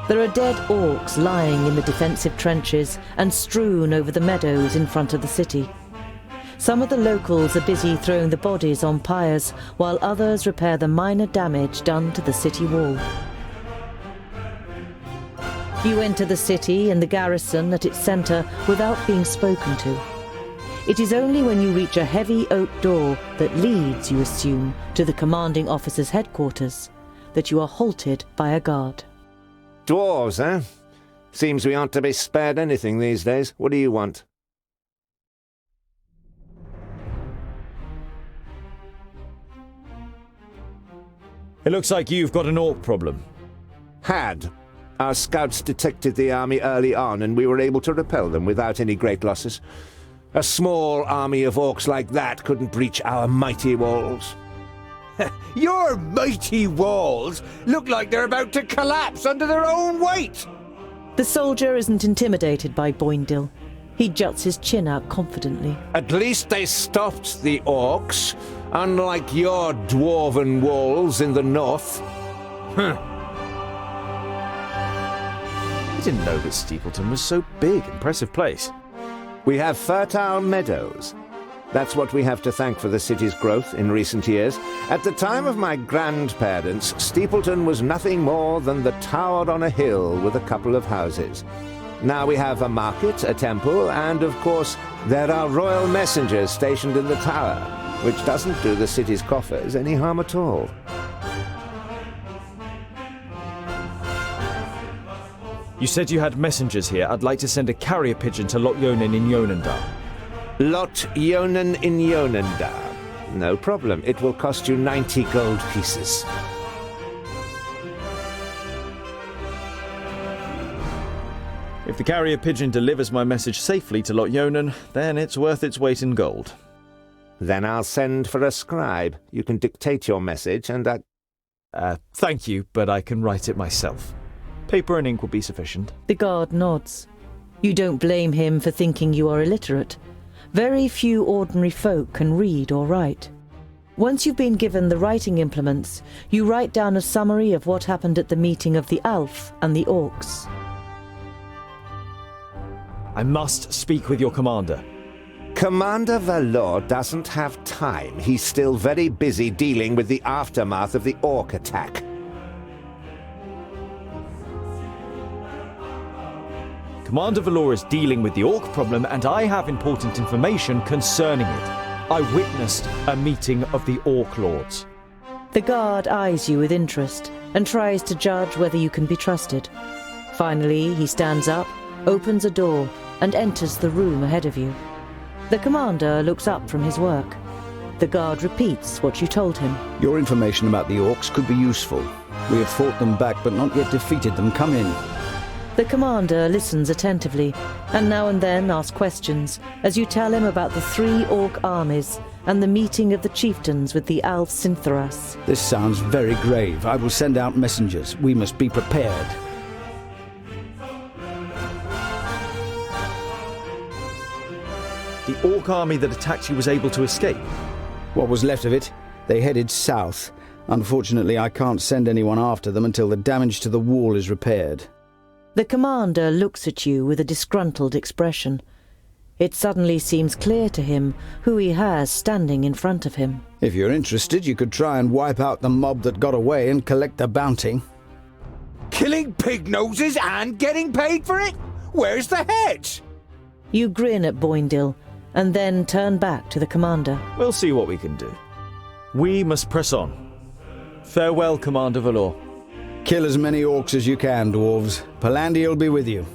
There are dead orcs lying in the defensive trenches and strewn over the meadows in front of the city. Some of the locals are busy throwing the bodies on pyres, while others repair the minor damage done to the city wall. You enter the city and the garrison at its centre without being spoken to. It is only when you reach a heavy oak door that leads, you assume, to the commanding officer's headquarters, that you are halted by a guard. Dwarves, eh? Seems we aren't to be spared anything these days. What do you want? It looks like you've got an orc problem. Had. Our scouts detected the army early on, and we were able to repel them without any great losses. A small army of orcs like that couldn't breach our mighty walls. Your mighty walls look like they're about to collapse under their own weight! The soldier isn't intimidated by Boindil. He juts his chin out confidently. At least they stopped the orcs, unlike your dwarven walls in the north. I didn't know that Steepleton was so big. Impressive place. We have fertile meadows. That's what we have to thank for the city's growth in recent years. At the time of my grandparents, Steepleton was nothing more than the tower on a hill with a couple of houses. Now we have a market, a temple, and of course there are royal messengers stationed in the tower, which doesn't do the city's coffers any harm at all. You said you had messengers here. I'd like to send a carrier pigeon to Lot Yonen in Yonendar. Lot Yonen in Yonendar. No problem. It will cost you 90 gold pieces. If the carrier pigeon delivers my message safely to Lot Yonen, then it's worth its weight in gold. Then I'll send for a scribe. You can dictate your message and Thank you, but I can write it myself. Paper and ink will be sufficient. The guard nods. You don't blame him for thinking you are illiterate. Very few ordinary folk can read or write. Once you've been given the writing implements, you write down a summary of what happened at the meeting of the Alf and the Orcs. I must speak with your commander. Commander Valor doesn't have time. He's still very busy dealing with the aftermath of the orc attack. Commander Valor is dealing with the orc problem, and I have important information concerning it. I witnessed a meeting of the orc lords. The guard eyes you with interest and tries to judge whether you can be trusted. Finally, he stands up, opens a door, and enters the room ahead of you. The commander looks up from his work. The guard repeats what you told him. Your information about the orcs could be useful. We have fought them back, but not yet defeated them. Come in. The commander listens attentively, and now and then asks questions, as you tell him about the 3 orc armies and the meeting of the chieftains with the Alf Sintharas. This sounds very grave. I will send out messengers. We must be prepared. The orc army that attacked you was able to escape. What was left of it? They headed south. Unfortunately, I can't send anyone after them until the damage to the wall is repaired. The commander looks at you with a disgruntled expression. It suddenly seems clear to him who he has standing in front of him. If you're interested, you could try and wipe out the mob that got away and collect the bounty. Killing pig noses and getting paid for it? Where's the hedge? You grin at Boindil, and then turn back to the commander. We'll see what we can do. We must press on. Farewell, Commander Valor. Kill as many orcs as you can, dwarves. Palandir will be with you.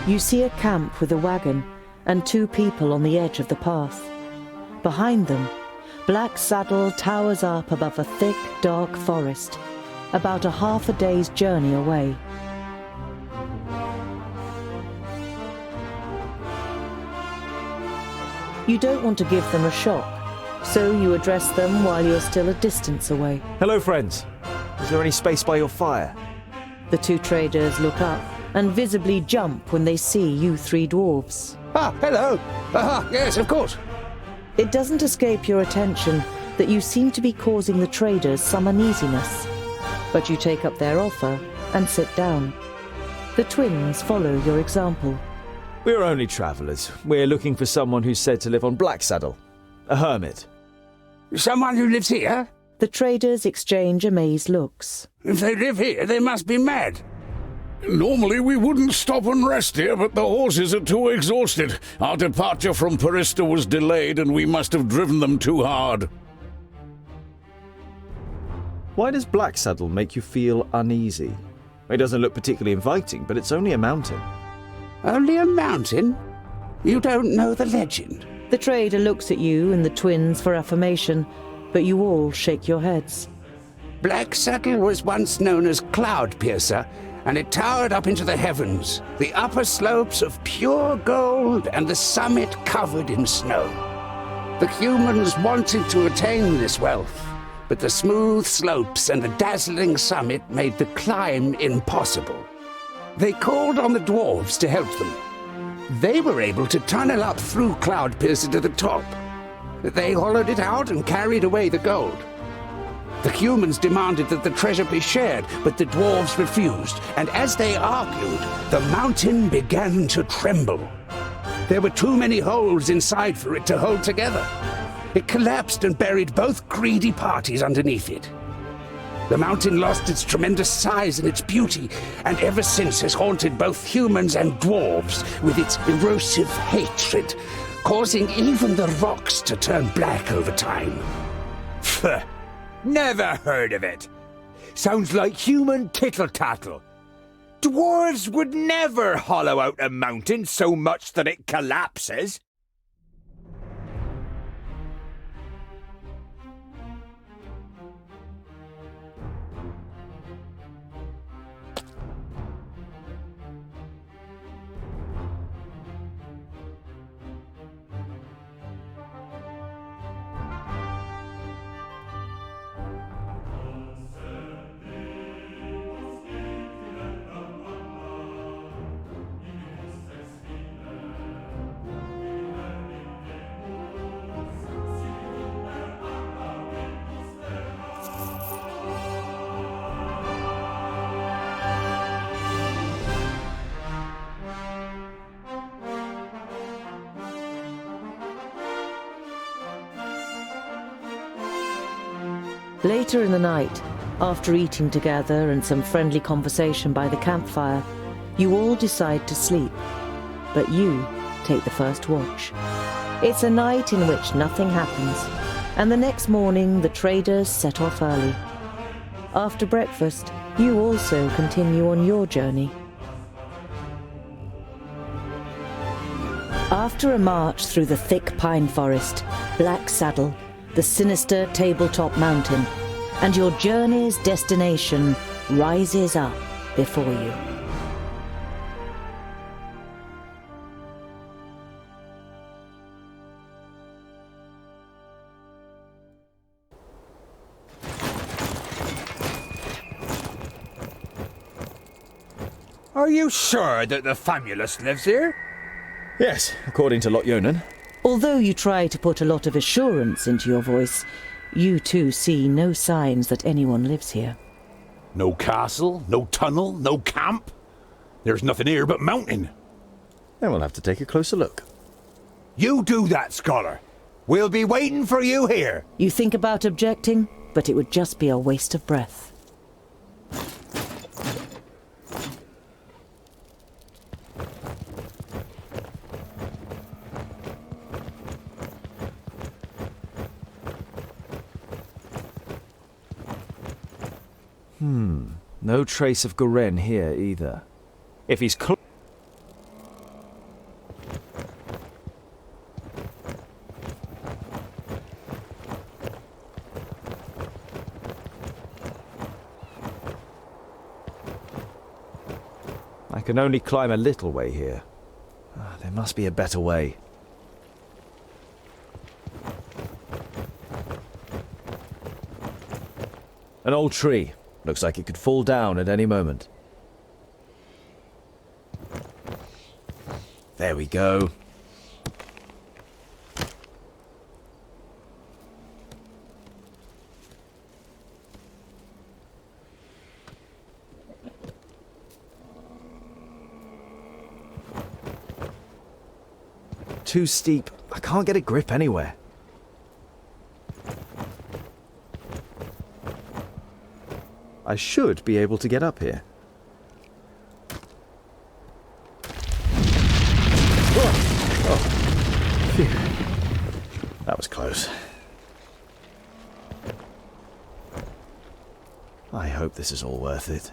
You see a camp with a wagon and 2 people on the edge of the path. Behind them, Black Saddle towers up above a thick, dark forest, about a half a day's journey away. You don't want to give them a shock, so you address them while you're still a distance away. Hello, friends. Is there any space by your fire? The 2 traders look up, and visibly jump when they see you three dwarves. Ah, hello. Yes, of course. It doesn't escape your attention that you seem to be causing the traders some uneasiness, but you take up their offer and sit down. The twins follow your example. We're only travellers. We're looking for someone who's said to live on Blacksaddle. A hermit. Someone who lives here? The traders exchange amazed looks. If they live here, they must be mad. Normally we wouldn't stop and rest here, but the horses are too exhausted. Our departure from Parista was delayed and we must have driven them too hard. Why does Blacksaddle make you feel uneasy? It doesn't look particularly inviting, but it's only a mountain. Only a mountain? You don't know the legend. The trader looks at you and the twins for affirmation, but you all shake your heads. Blacksaddle was once known as Cloudpiercer, and it towered up into the heavens, the upper slopes of pure gold and the summit covered in snow. The humans wanted to attain this wealth, but the smooth slopes and the dazzling summit made the climb impossible. They called on the dwarves to help them. They were able to tunnel up through Cloudpiercer to the top. They hollowed it out and carried away the gold. The humans demanded that the treasure be shared, but the dwarves refused, and as they argued, the mountain began to tremble. There were too many holes inside for it to hold together. It collapsed and buried both greedy parties underneath it. The mountain lost its tremendous size and its beauty, and ever since has haunted both humans and dwarves with its erosive hatred, causing even the rocks to turn black over time. Pfft. Never heard of it. Sounds like human tittle-tattle. Dwarves would never hollow out a mountain so much that it collapses. Later in the night, after eating together and some friendly conversation by the campfire, you all decide to sleep. But you take the first watch. It's a night in which nothing happens, and the next morning the traders set off early. After breakfast, you also continue on your journey. After a march through the thick pine forest, Blacksaddle, the sinister tabletop mountain, and your journey's destination rises up before you. Are you sure that the Famulus lives here? Yes, according to Lotyonen. Although you try to put a lot of assurance into your voice, you too see no signs that anyone lives here. No castle, no tunnel, no camp. There's nothing here but mountain. Then we'll have to take a closer look. You do that, scholar. We'll be waiting for you here. You think about objecting, but it would just be a waste of breath. No trace of Goren here either. If he's I can only climb a little way here. There must be a better way. An old tree. Looks like it could fall down at any moment. There we go. Too steep. I can't get a grip anywhere. I should be able to get up here. Oh. Phew. That was close. I hope this is all worth it.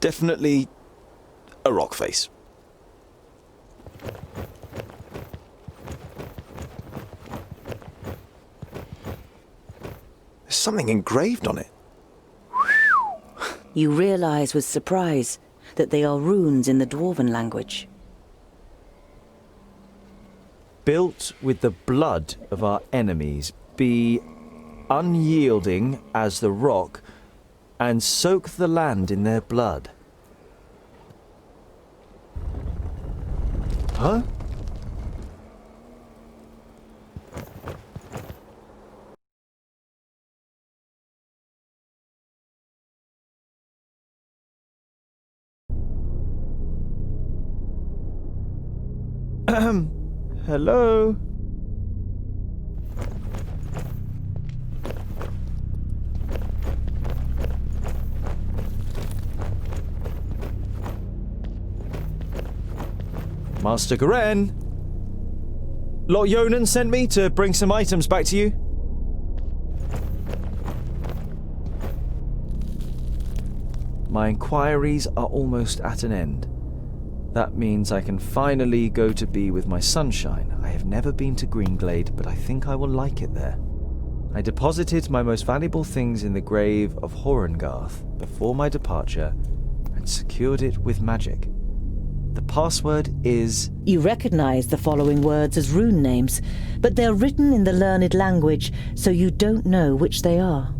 Definitely a rock face. There's something engraved on it. You realize with surprise that they are runes in the Dwarven language. Built with the blood of our enemies, be unyielding as the rock, and soak the land in their blood. Huh? Hello? Master Garen? Lot Yonan sent me to bring some items back to you. My inquiries are almost at an end. That means I can finally go to be with my sunshine. I have never been to Greenglade, but I think I will like it there. I deposited my most valuable things in the grave of Horengarth before my departure and secured it with magic. The password is... You recognize the following words as rune names, but they're written in the learned language, so you don't know which they are.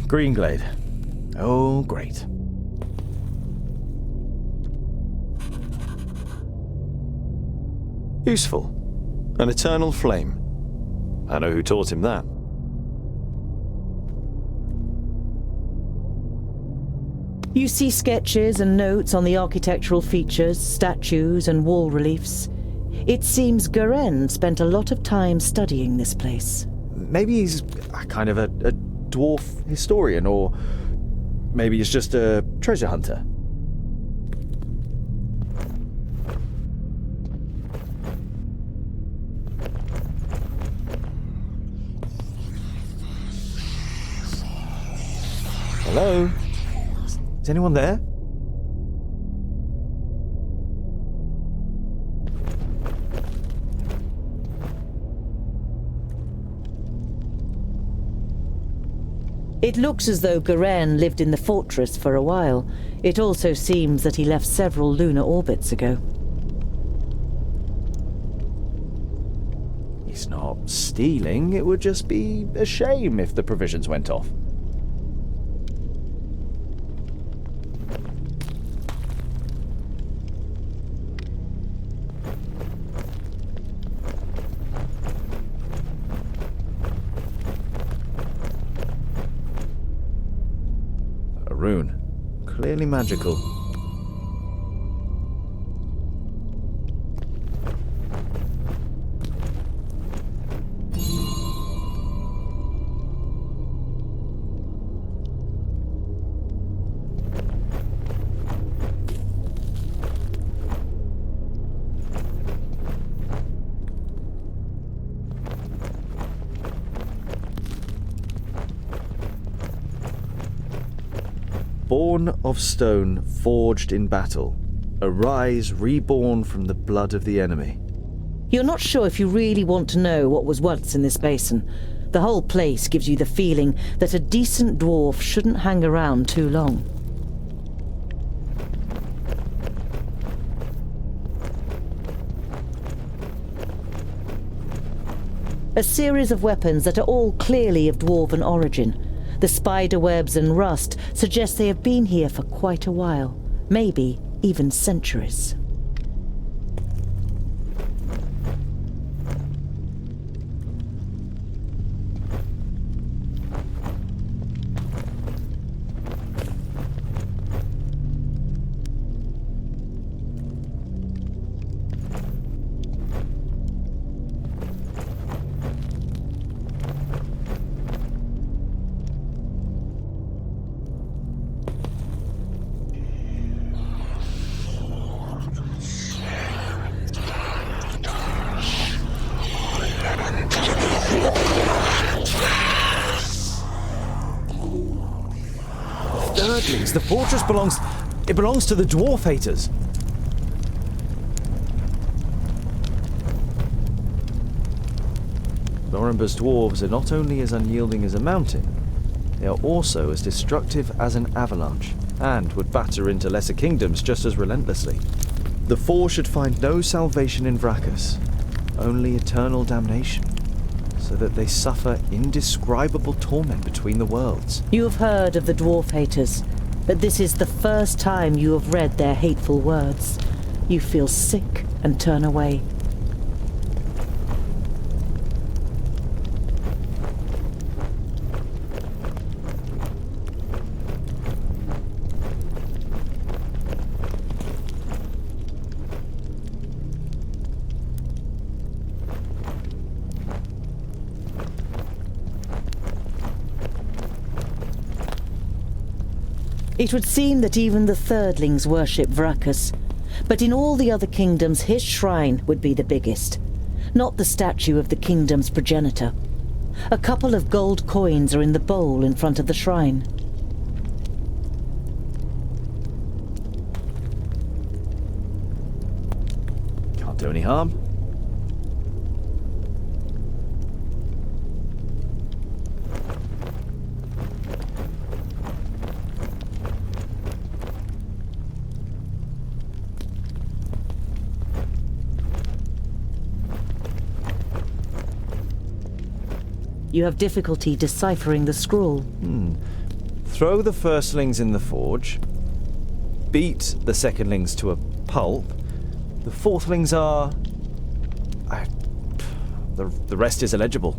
Greenglade. Oh, great. Useful. An eternal flame. I know who taught him that. You see sketches and notes on the architectural features, statues and wall reliefs. It seems Garen spent a lot of time studying this place. Maybe he's a kind of a dwarf historian, or maybe he's just a treasure hunter. Hello? Is anyone there? It looks as though Garen lived in the fortress for a while. It also seems that he left several lunar orbits ago. He's not stealing. It would just be a shame if the provisions went off. Rune. Clearly magical. Born of stone, forged in battle. Arise, reborn from the blood of the enemy. You're not sure if you really want to know what was once in this basin. The whole place gives you the feeling that a decent dwarf shouldn't hang around too long. A series of weapons that are all clearly of dwarven origin. The spider webs and rust suggest they have been here for quite a while, maybe even centuries. The fortress belongs to the dwarf haters. Norimber's dwarves are not only as unyielding as a mountain, they are also as destructive as an avalanche, and would batter into lesser kingdoms just as relentlessly. The four should find no salvation in Vrachus, only eternal damnation, so that they suffer indescribable torment between the worlds. You have heard of the dwarf haters, but this is the first time you have read their hateful words. You feel sick and turn away. It would seem that even the Thirdlings worship Vrachus, but in all the other kingdoms his shrine would be the biggest, not the statue of the kingdom's progenitor. A couple of gold coins are in the bowl in front of the shrine. Can't do any harm. You have difficulty deciphering the scrawl. Throw the firstlings in the forge. Beat the secondlings to a pulp. The fourthlings are... The rest is illegible.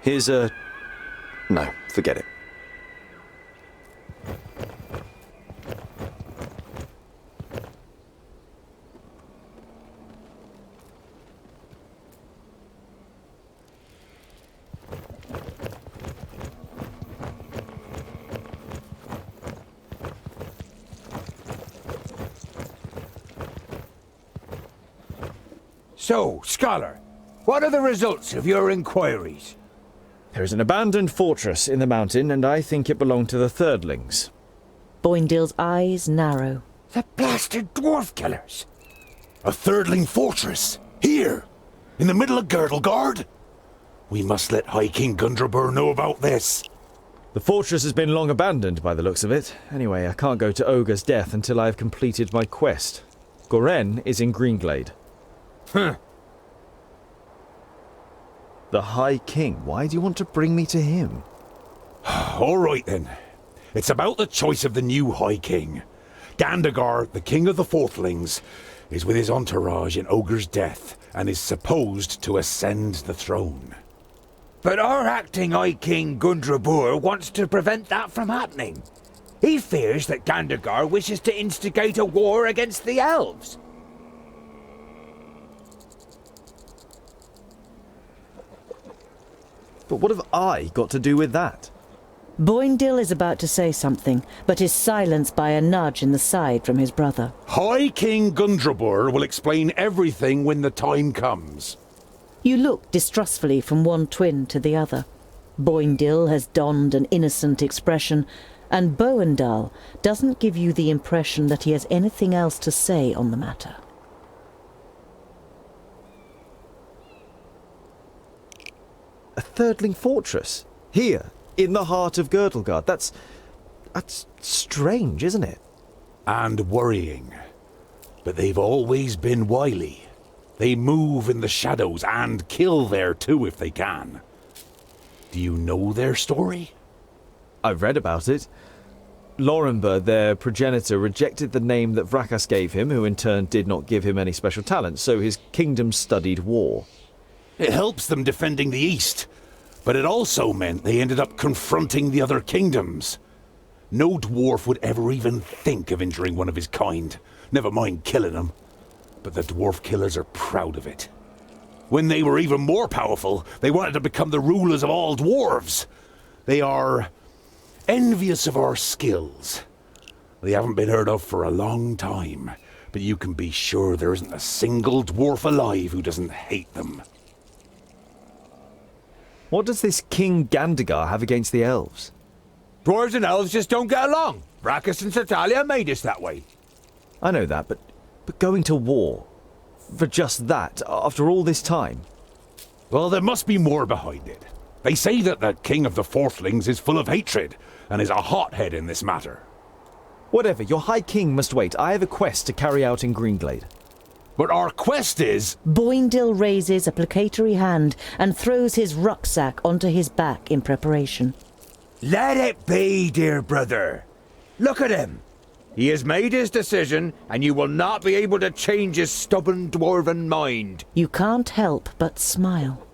Here's a... No, forget it. So, Scholar, what are the results of your inquiries? There is an abandoned fortress in the mountain, and I think it belonged to the Thirdlings. Boindale's eyes narrow. The blasted dwarf killers! A Thirdling fortress? Here? In the middle of Girdlegard? We must let High King Gundrabur know about this. The fortress has been long abandoned by the looks of it. Anyway, I can't go to Ogre's death until I have completed my quest. Goren is in Greenglade. Huh. The High King? Why do you want to bring me to him? All right then. It's about the choice of the new High King. Gandagar, the king of the Fourthlings, is with his entourage in Ogre's death and is supposed to ascend the throne. But our acting High King Gundrabur wants to prevent that from happening. He fears that Gandagar wishes to instigate a war against the elves. But what have I got to do with that? Boindil is about to say something, but is silenced by a nudge in the side from his brother. High King Gundrabur will explain everything when the time comes. You look distrustfully from one twin to the other. Boindil has donned an innocent expression, and Boendal doesn't give you the impression that he has anything else to say on the matter. A Thirdling fortress? Here, in the heart of Girdlegard. That's strange, isn't it? And worrying. But they've always been wily. They move in the shadows and kill there too if they can. Do you know their story? I've read about it. Lorenberg, their progenitor, rejected the name that Vrakas gave him, who in turn did not give him any special talents, so his kingdom studied war. It helps them defending the East, but it also meant they ended up confronting the other kingdoms. No dwarf would ever even think of injuring one of his kind, never mind killing them. But the dwarf killers are proud of it. When they were even more powerful, they wanted to become the rulers of all dwarves. They are envious of our skills. They haven't been heard of for a long time, but you can be sure there isn't a single dwarf alive who doesn't hate them. What does this King Gandagar have against the elves? Dwarves and elves just don't get along. Vrakas and Satalia made us that way. I know that, but going to war, for just that, after all this time? Well, there must be more behind it. They say that the King of the Fourthlings is full of hatred, and is a hothead in this matter. Whatever, your High King must wait. I have a quest to carry out in Greenglade. But our quest is... Boindil raises a placatory hand and throws his rucksack onto his back in preparation. Let it be, dear brother. Look at him. He has made his decision, and you will not be able to change his stubborn dwarven mind. You can't help but smile.